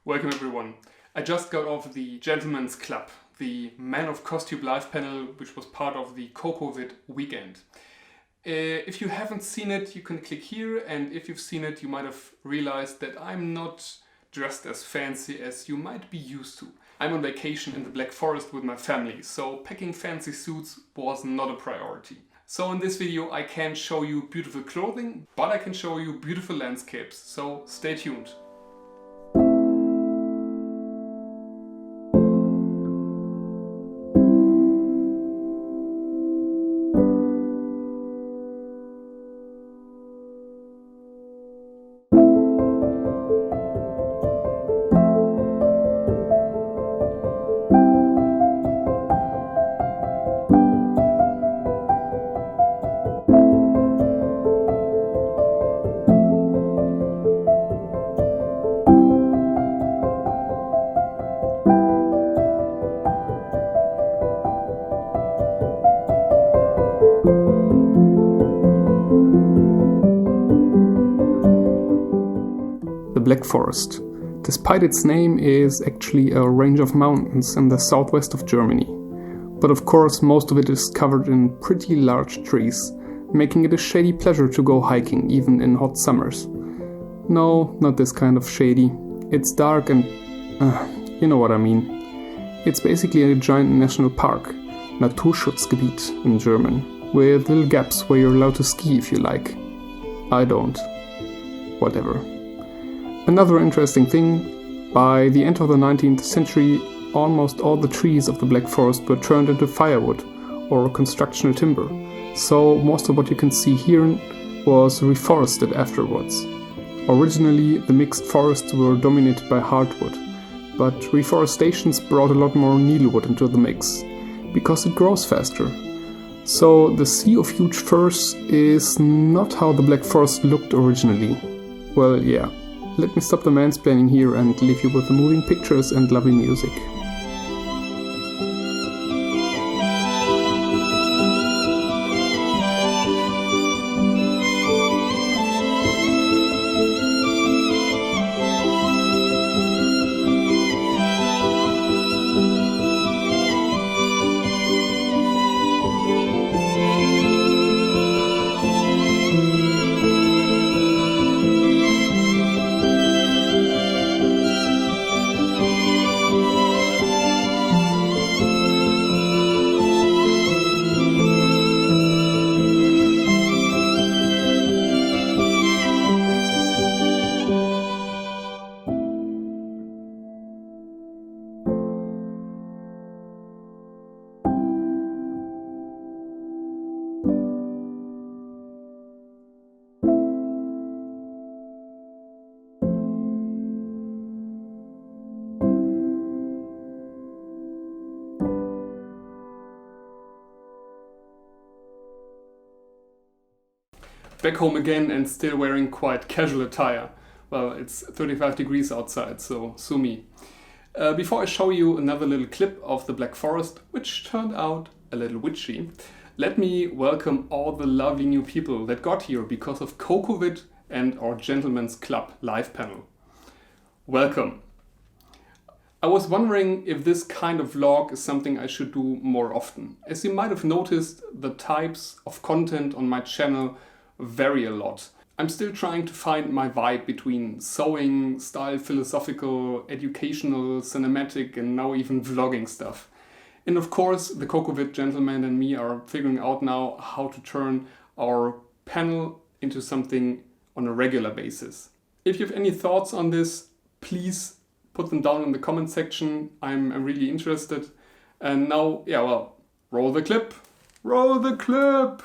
Welcome everyone. I just got off the Gentleman's Club, the Man of Costume live panel, which was part of the COVID weekend. If you haven't seen it, you can click here, and if you've seen it, you might have realized that I'm not dressed as fancy as you might be used to. I'm on vacation in the Black Forest with my family, so packing fancy suits was not a priority. So in this video I can't show you beautiful clothing, but I can show you beautiful landscapes, so stay tuned. The Black Forest, despite its name, is actually a range of mountains in the southwest of Germany. But of course most of it is covered in pretty large trees, making it a shady pleasure to go hiking even in hot summers. No, not this kind of shady. It's dark and... you know what I mean. It's basically a giant national park, Naturschutzgebiet in German, with little gaps where you're allowed to ski if you like. I don't. Whatever. Another interesting thing, by the end of the 19th century, almost all the trees of the Black Forest were turned into firewood or constructional timber, so most of what you can see here was reforested afterwards. Originally, the mixed forests were dominated by hardwood, but reforestations brought a lot more needlewood into the mix, because it grows faster. So the sea of huge firs is not how the Black Forest looked originally. Well, yeah. Let me stop the mansplaining here and leave you with the moving pictures and lovely music. Back home again and still wearing quite casual attire. Well, it's 35 degrees outside, so sue me. Before I show you another little clip of the Black Forest, which turned out a little witchy, let me welcome all the lovely new people that got here because of COVID and our Gentleman's Club live panel. Welcome! I was wondering if this kind of vlog is something I should do more often. As you might have noticed, the types of content on my channel vary a lot. I'm still trying to find my vibe between sewing, style, philosophical, educational, cinematic, and now even vlogging stuff. And of course, the Cocovid gentleman and me are figuring out now how to turn our panel into something on a regular basis. If you have any thoughts on this, please put them down in the comment section. I'm really interested. And now, yeah, well, roll the clip. Roll the clip!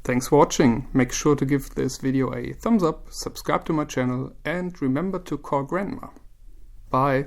Thanks for watching. Make sure to give this video a thumbs up, subscribe to my channel, and remember to call grandma. Bye.